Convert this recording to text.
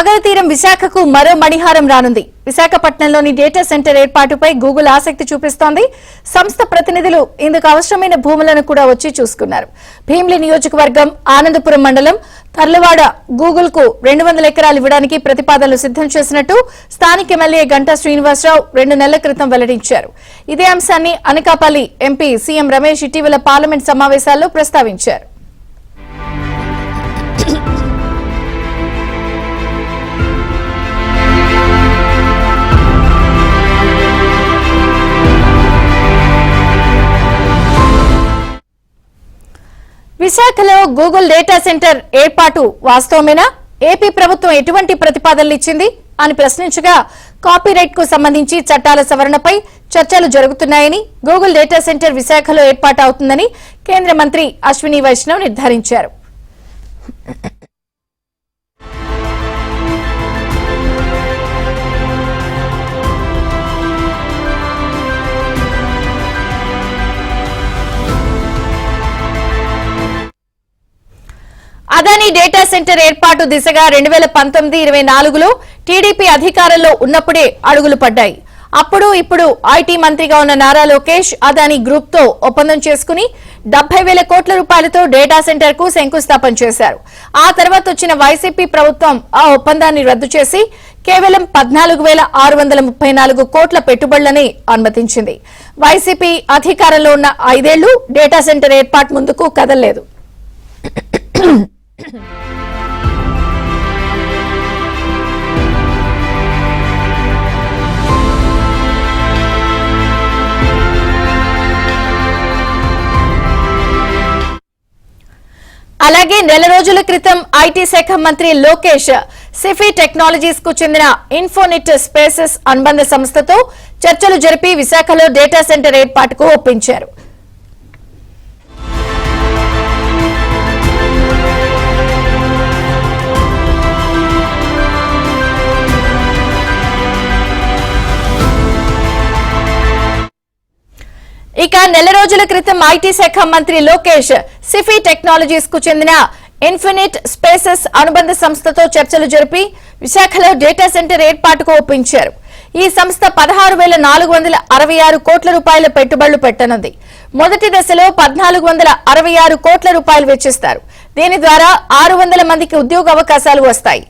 సాగర తీరం విశాఖకు మరో మణిహారం రానుంది. విశాఖపట్నంలోని డేటా సెంటర్ ఏర్పాటుపై గూగుల్ ఆసక్తి చూపిస్తోంది. సంస్థ ప్రతినిధులు ఇందుకు అవసరమైన భూములను కూడా వచ్చి చూసుకున్నారు. భీమిలి నియోజకవర్గం ఆనందపురం మండలం తర్లవాడ గూగుల్ కు 200 ఎకరాలు ఇవ్వడానికి ప్రతిపాదనలు సిద్ధం చేసినట్టు స్థానిక ఎమ్మెల్యే గంటా శ్రీనివాసరావు 2 నెలల క్రితం వెల్లడించారు. ఇదే అంశాన్ని అనకాపల్లి ఎంపీ సీఎం రమేష్ ఇటీవల పార్లమెంట్ సమావేశాల్లో ప్రస్తావించారు. విశాఖలో గూగుల్ డేటా సెంటర్ ఏర్పాటు వాస్తవమేనా? ఏపీ ప్రభుత్వం ఎటువంటి ప్రతిపాదనలు ఇచ్చింది అని ప్రశ్నించగా కాపీరైట్ కు సంబంధించి చట్టాల సవరణపై చర్చలు జరుగుతున్నాయని, గూగుల్ డేటా సెంటర్ విశాఖలో ఏర్పాటు అవుతుందని కేంద్ర మంత్రి అశ్విని వైష్ణవ్ నిర్ధారించారు. అదానీ డేటా సెంటర్ ఏర్పాటు దిశగా 2019-24లో టీడీపీ అధికారంలో ఉన్నప్పుడే అడుగులు పడ్డాయి. అప్పుడు ఇప్పుడు ఐటీ మంత్రిగా ఉన్న నారా లోకేష్ అదానీ గ్రూప్ తో ఒప్పందం చేసుకుని 70,000 కోట్ల రూపాయలతో డేటా సెంటర్ కు శంకుస్థాపన చేశారు. ఆ తర్వాత వచ్చిన వైసీపీ ప్రభుత్వం ఆ ఒప్పందాన్ని రద్దు చేసి కేవలం 14,634 కోట్ల పెట్టుబడులని అనుమతించింది. వైసీపీ అధికారంలో ఉన్న 5 ఏళ్లు డేటా సెంటర్ ఏర్పాటు ముందుకు కదలలేదు. అలాగే నెల రోజుల క్రితం ఐటీ శాఖ మంత్రి లోకేష్ సిఫీ టెక్నాలజీస్ కు చెందిన ఇన్ఫోనిట్ స్పేసెస్ అనుబంధ సంస్థతో చర్చలు జరిపి విశాఖలో డేటా సెంటర్ ఏర్పాటుకు ఒప్పించారు. ఇక నెల రోజుల క్రితం ఐటీ శాఖ మంత్రి లోకేష్ సిఫీ టెక్నాలజీస్ కు చెందిన ఇన్ఫినిట్ స్పేసెస్ అనుబంధ సంస్థతో చర్చలు జరిపి విశాఖలో డేటా సెంటర్ ఏర్పాటుకు ఒప్పించారు. ఈ సంస్థ 16,466 కోట్ల రూపాయల పెట్టుబడులు పెట్టనుంది. మొదటి దశలో 1,466 కోట్ల రూపాయలు వెచ్చిస్తారు. దీని ద్వారా 600 మందికి ఉద్యోగ అవకాశాలు వస్తాయి.